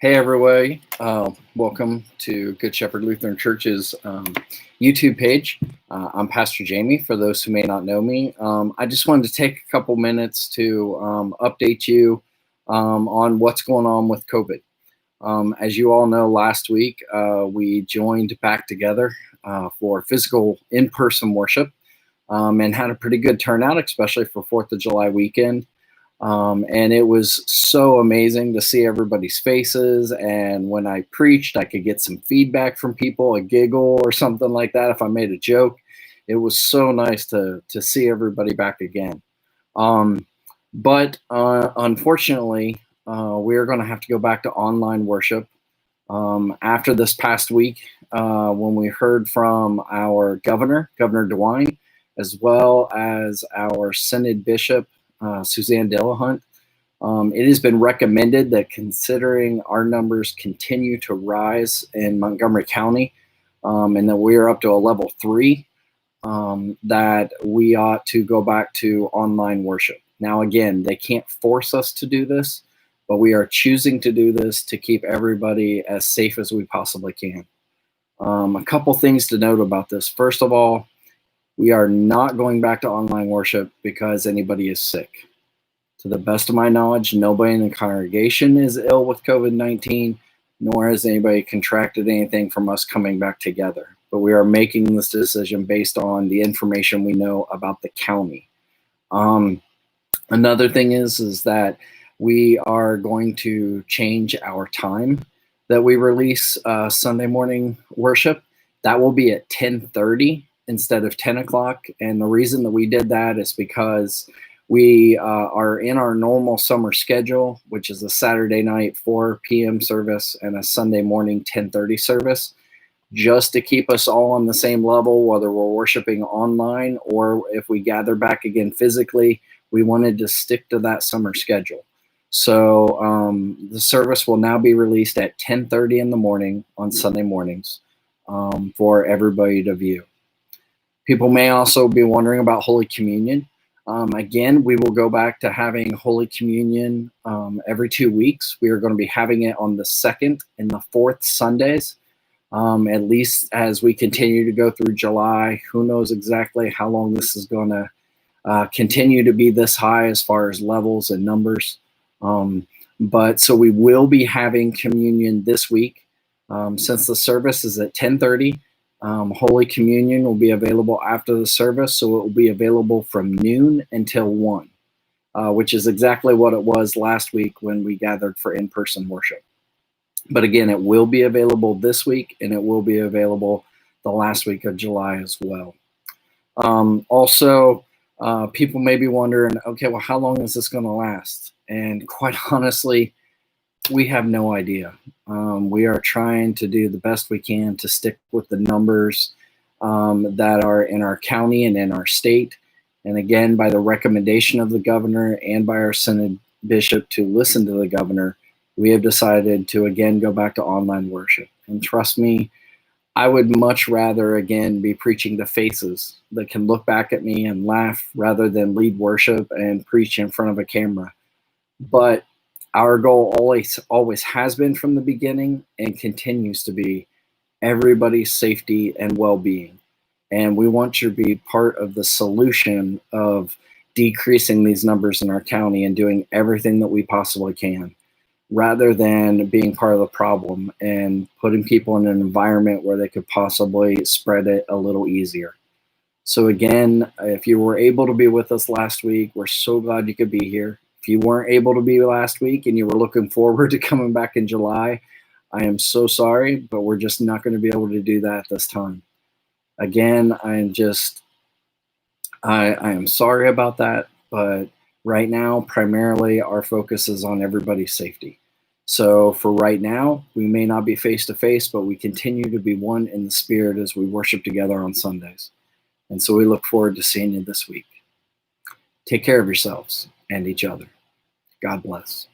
Hey everybody, welcome to Good Shepherd Lutheran Church's YouTube page. I'm Pastor Jamie, for those who may not know me. I just wanted to take a couple minutes to update you on what's going on with COVID. As you all know, last week we joined back together for physical in-person worship and had a pretty good turnout, especially for 4th of July weekend. And it was so amazing to see everybody's faces. And when I preached, I could get some feedback from people, a giggle or something like that if I made a joke. It was so nice to see everybody back again. But unfortunately, we're going to have to go back to online worship. After this past week, when we heard from our Governor DeWine, as well as our Synod Bishop, Suzanne Dillahunt, it has been recommended that, considering our numbers continue to rise in Montgomery County, and that we are up to a level 3, that we ought to go back to online worship. Now, again, they can't force us to do this, but we are choosing to do this to keep everybody as safe as we possibly can. A couple things to note about this. First of all, we are not going back to online worship because anybody is sick. To the best of my knowledge, nobody in the congregation is ill with COVID-19, nor has anybody contracted anything from us coming back together. But we are making this decision based on the information we know about the county. Another thing is that we are going to change our time that we release Sunday morning worship. That will be at 10:30. Instead of 10 o'clock. And the reason that we did that is because we are in our normal summer schedule, which is a Saturday night 4 p.m. service and a Sunday morning 10:30 service, just to keep us all on the same level, whether we're worshiping online or if we gather back again physically. We wanted to stick to that summer schedule. So the service will now be released at 10:30 in the morning on Sunday mornings for everybody to view. People may also be wondering about Holy Communion. Again, we will go back to having Holy Communion every 2 weeks. We are going to be having it on the 2nd and the 4th Sundays, at least as we continue to go through July. Who knows exactly how long this is going to continue to be this high as far as levels and numbers. But so we will be having communion this week. Since the service is at 10:30, Holy Communion will be available after the service, so it will be available from noon until 1, which is exactly what it was last week when we gathered for in-person worship. But again, it will be available this week, and it will be available the last week of July as well. Also, people may be wondering, okay, well, how long is this going to last? And quite honestly, we have no idea. We are trying to do the best we can to stick with the numbers that are in our county and in our state. And again, by the recommendation of the governor and by our Synod Bishop to listen to the governor, we have decided to again go back to online worship. And trust me, I would much rather again be preaching to faces that can look back at me and laugh rather than lead worship and preach in front of a camera. But our goal always has been from the beginning and continues to be everybody's safety and well-being. And we want you to be part of the solution of decreasing these numbers in our county and doing everything that we possibly can, rather than being part of the problem and putting people in an environment where they could possibly spread it a little easier. So again, if you were able to be with us last week, we're so glad you could be here. If you weren't able to be last week and you were looking forward to coming back in July, I am so sorry, but we're just not going to be able to do that this time. Again, I am sorry about that, but right now, primarily our focus is on everybody's safety. So for right now, we may not be face to face, but we continue to be one in the spirit as we worship together on Sundays. And so we look forward to seeing you this week. Take care of yourselves and each other. God bless.